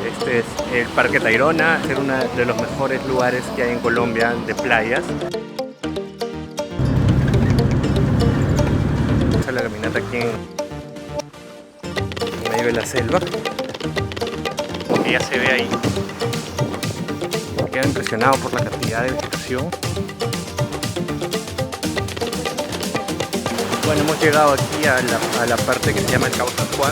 Este es el Parque Tayrona, es uno de los mejores lugares que hay en Colombia de playas. Esta es la caminata aquí en medio de la selva, que ya se ve ahí. Me quedo impresionado por la cantidad de vegetación. Bueno, hemos llegado aquí a la parte que se llama el Cabo San Juan.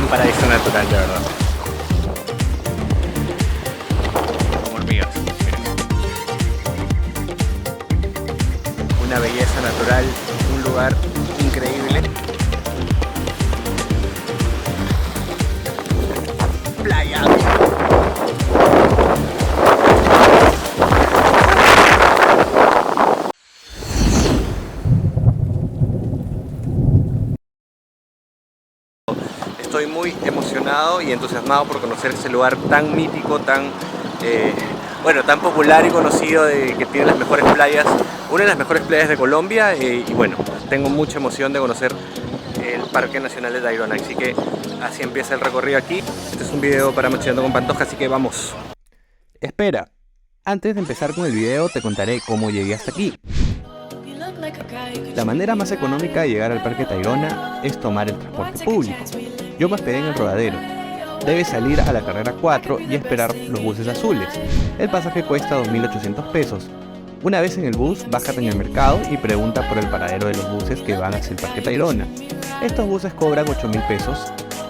Un paraíso natural, de verdad. Como hormigas, miren. Una belleza natural, un lugar increíble. Playa. Estoy muy emocionado y entusiasmado por conocer este lugar tan mítico, tan popular y conocido, que tiene las mejores playas, una de las mejores playas de Colombia, y bueno, tengo mucha emoción de conocer el Parque Nacional de Tayrona, así que así empieza el recorrido aquí. Este es un video para Mochileando con Pantoja, así que vamos. Espera, antes de empezar con el video te contaré cómo llegué hasta aquí. La manera más económica de llegar al Parque Tayrona es tomar el transporte público. Yo me hospedé en el Rodadero. Debes salir a la carrera 4 y esperar los buses azules. El pasaje cuesta 2.800 pesos. Una vez en el bus, bájate en el mercado y pregunta por el paradero de los buses que van hacia el Parque Tayrona. Estos buses cobran 8.000 pesos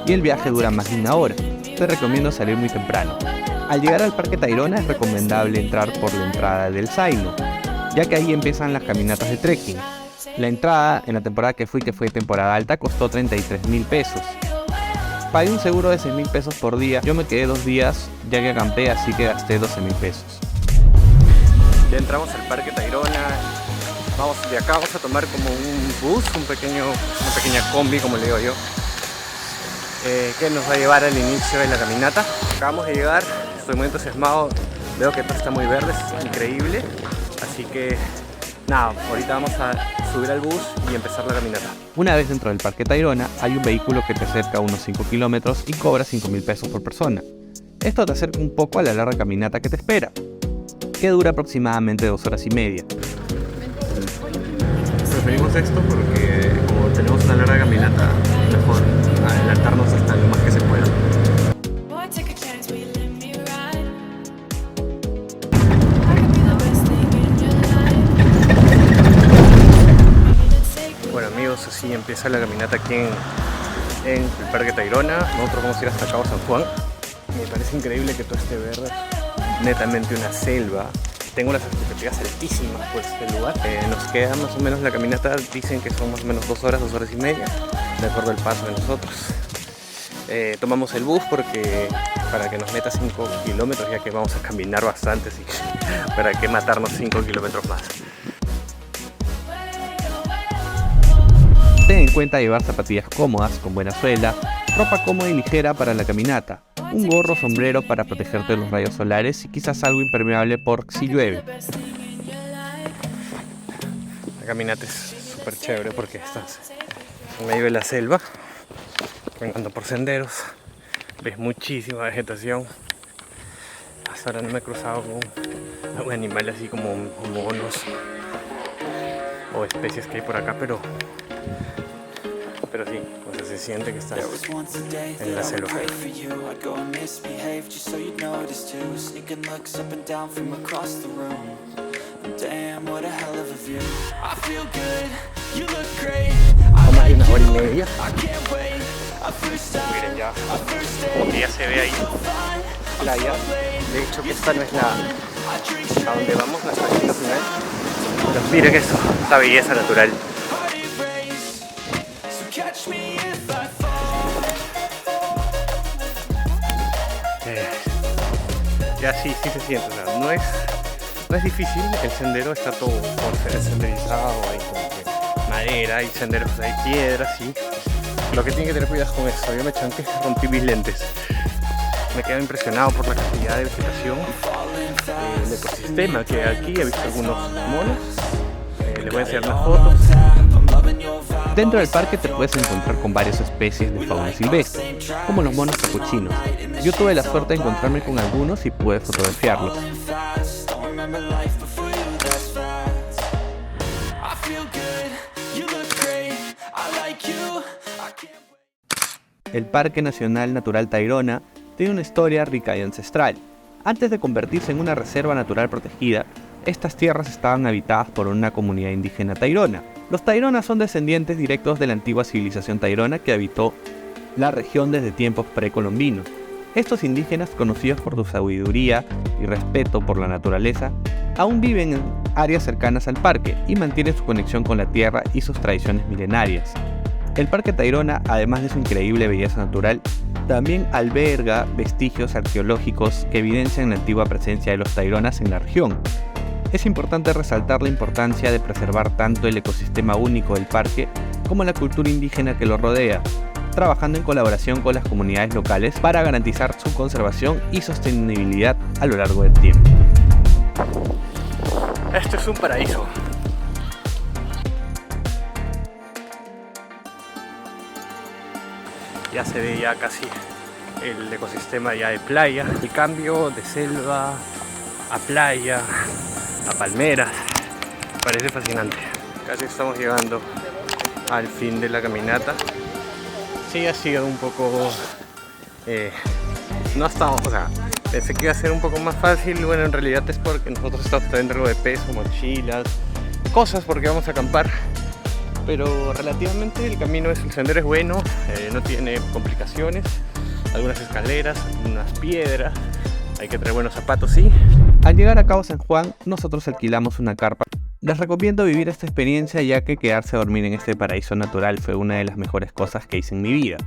y el viaje dura más de 1 hora. Te recomiendo salir muy temprano. Al llegar al Parque Tayrona es recomendable entrar por la entrada del Zaino, ya que ahí empiezan las caminatas de trekking. La entrada en la temporada que fue temporada alta, costó 33.000 pesos. Pagué un seguro de 6.000 pesos por día. Yo me quedé 2 días ya que acampé, así que gasté 12.000 pesos. Ya entramos al Parque Tayrona. De acá vamos a tomar como un bus, una pequeña combi, como le digo yo, que nos va a llevar al inicio de la caminata. Acabamos de llegar, estoy muy entusiasmado. Veo que todo está muy verde, es increíble. Así que nada, ahorita vamos a subir al bus y empezar la caminata. Una vez dentro del Parque Tayrona, hay un vehículo que te acerca a unos 5 kilómetros y cobra 5.000 pesos por persona. Esto te acerca un poco a la larga caminata que te espera, que dura aproximadamente 2 horas y media. Preferimos esto porque como tenemos una larga caminata, mejor adelantarnos hasta lo más que se pueda. Bueno amigos, así empieza la caminata aquí en el Parque Tayrona. Nosotros vamos a ir hasta Cabo San Juan. Me parece increíble que todo esté verde, netamente una selva. Tengo las expectativas altísimas por este lugar. Nos queda más o menos la caminata, dicen que son más o menos 2 horas y media, de acuerdo al paso de nosotros. Tomamos el bus para que nos meta 5 kilómetros, ya que vamos a caminar bastante, así que para que matarnos 5 kilómetros más. Ten en cuenta llevar zapatillas cómodas, con buena suela, ropa cómoda y ligera para la caminata, un gorro, sombrero para protegerte de los rayos solares y quizás algo impermeable por si llueve. La caminata es súper chévere porque estás en medio de la selva, caminando por senderos, ves muchísima vegetación. Hasta ahora no me he cruzado con algún animal así como monos o especies que hay por acá, pero sí, pues se siente que estás en la selva. Vamos de 1 hora y media. Miren ya se ve ahí playa. De hecho que esta no es a donde vamos, nuestra cita final. Pero miren eso, esta belleza natural. Ya sí se siente, o sea, no es difícil, el sendero está todo por ser senderizado, hay como que madera, hay senderos, hay piedras, sí. Lo que tiene que tener cuidado con eso, yo me chanqué, rompí mis lentes. Me quedo impresionado por la cantidad de vegetación, el ecosistema que aquí he visto algunos monos, les voy a enseñar unas fotos. Dentro del parque te puedes encontrar con varias especies de fauna silvestre, como los monos capuchinos. Yo tuve la suerte de encontrarme con algunos y pude fotografiarlos. El Parque Nacional Natural Tayrona tiene una historia rica y ancestral. Antes de convertirse en una reserva natural protegida, estas tierras estaban habitadas por una comunidad indígena tairona. Los taironas son descendientes directos de la antigua civilización tairona que habitó la región desde tiempos precolombinos. Estos indígenas, conocidos por su sabiduría y respeto por la naturaleza, aún viven en áreas cercanas al parque y mantienen su conexión con la tierra y sus tradiciones milenarias. El Parque Tayrona, además de su increíble belleza natural, también alberga vestigios arqueológicos que evidencian la antigua presencia de los taironas en la región. Es importante resaltar la importancia de preservar tanto el ecosistema único del parque como la cultura indígena que lo rodea, trabajando en colaboración con las comunidades locales para garantizar su conservación y sostenibilidad a lo largo del tiempo. Esto es un paraíso. Ya se ve ya casi el ecosistema ya de playa, el cambio de selva a playa, a palmeras, parece fascinante. Casi estamos llegando al fin de la caminata. Sí, ha sido un poco, no estamos, o sea, pensé que iba a ser un poco más fácil. Bueno, en realidad es porque nosotros estamos trayendo algo de peso, mochilas, cosas porque vamos a acampar. Pero relativamente el camino el sendero es bueno, no tiene complicaciones, algunas escaleras, unas piedras, hay que traer buenos zapatos, sí. Al llegar a Cabo San Juan, nosotros alquilamos una carpa. Les recomiendo vivir esta experiencia, ya que quedarse a dormir en este paraíso natural fue una de las mejores cosas que hice en mi vida.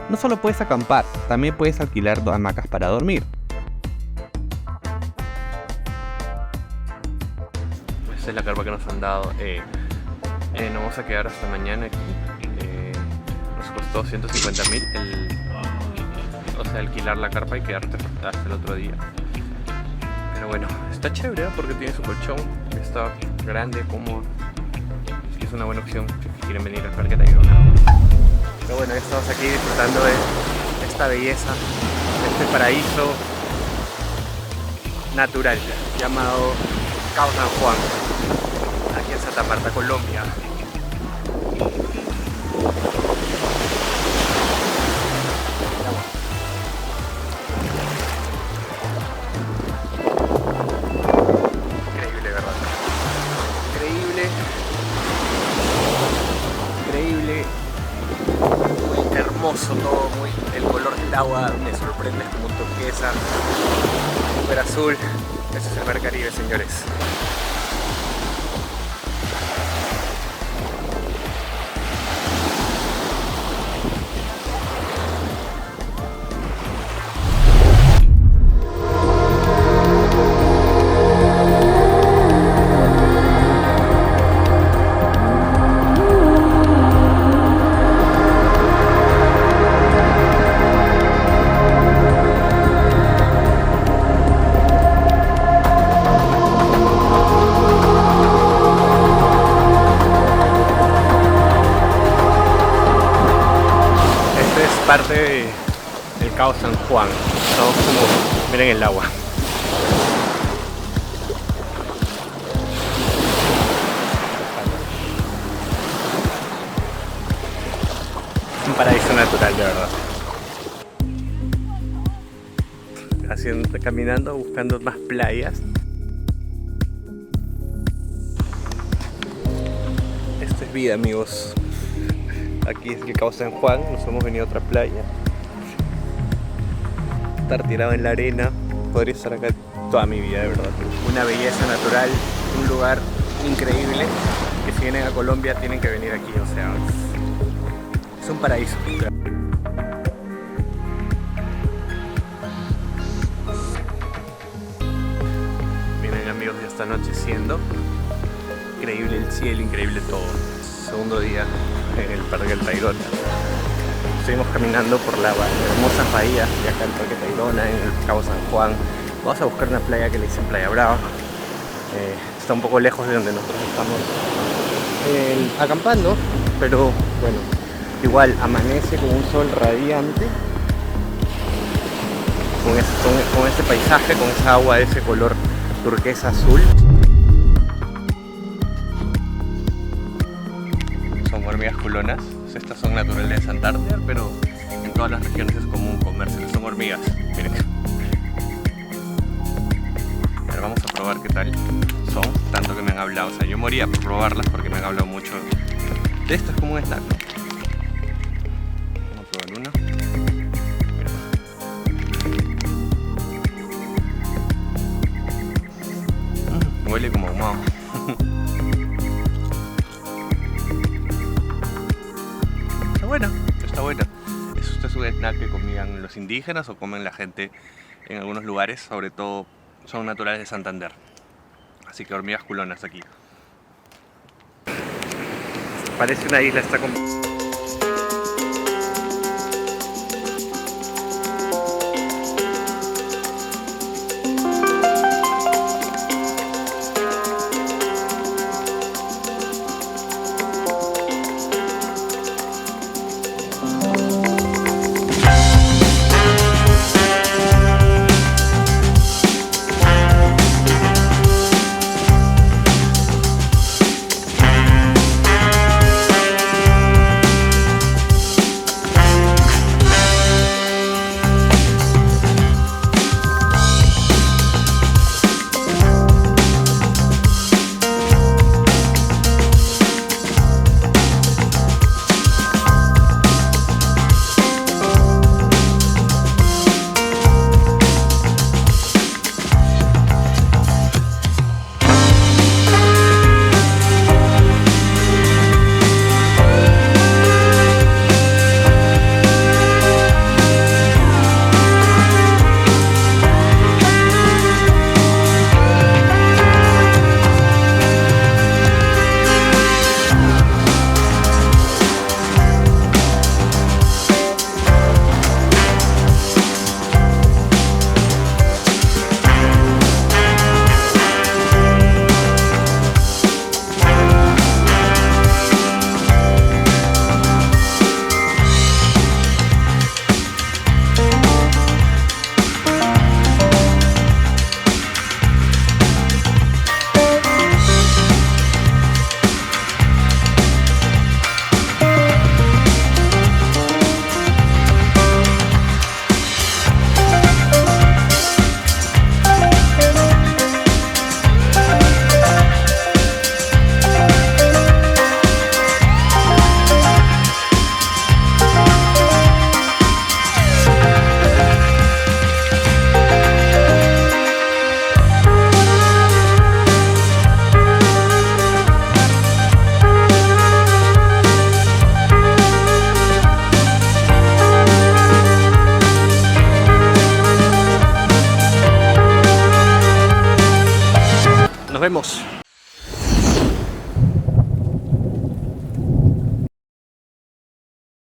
No solo puedes acampar, también puedes alquilar hamacas para dormir. Esta es la carpa que nos han dado. Nos vamos a quedar hasta mañana aquí. Nos costó 150.000 alquilar la carpa y quedarte hasta el otro día. Pero bueno, está chévere, ¿eh? Porque tiene su colchón, está grande, cómodo. Así que es una buena opción si quieren venir al Parque Tayrona. Pero bueno, ya estamos aquí disfrutando de esta belleza, de este paraíso natural llamado Cabo San Juan, aquí en Santa Marta, Colombia. Increíble, ¿verdad? Increíble. Increíble. Muy hermoso todo, el color del agua me sorprende, es como turquesa, súper azul. Este es el Mar Caribe, señores. Parte del Cabo San Juan. Estamos como, miren el agua. Un paraíso natural, de verdad. Caminando, buscando más playas. Esto es vida, amigos. Aquí es el Cabo San Juan, nos hemos venido a otra playa. Estar tirado en la arena, podría estar acá toda mi vida, de verdad. Una belleza natural, un lugar increíble, que si vienen a Colombia tienen que venir aquí, o sea, es un paraíso. Miren, amigos, ya está anocheciendo. Increíble el cielo, increíble todo. Segundo día en el Parque del Tayrona. Seguimos caminando por la hermosa bahía de acá el Parque Tayrona, en el Cabo San Juan. Vamos a buscar una playa que le dicen Playa Brava. Está un poco lejos de donde nosotros estamos acampando. pero bueno, igual amanece con un sol radiante, con ese paisaje, con esa agua de ese color turquesa azul. Son hormigas culonas, estas son naturales de Santander, pero en todas las regiones es común comérselas, son hormigas, miren. Ahora vamos a probar qué tal son, tanto que me han hablado, o sea, yo moría por probarlas porque me han hablado mucho de esto, es como un snack, ¿no? Vamos a probar una. Mira. Huele como ahumado. Está buena. Este es un snack que comían los indígenas o comen la gente en algunos lugares, sobre todo son naturales de Santander. Así que hormigas culonas aquí. Parece una isla, está como... Nos vemos.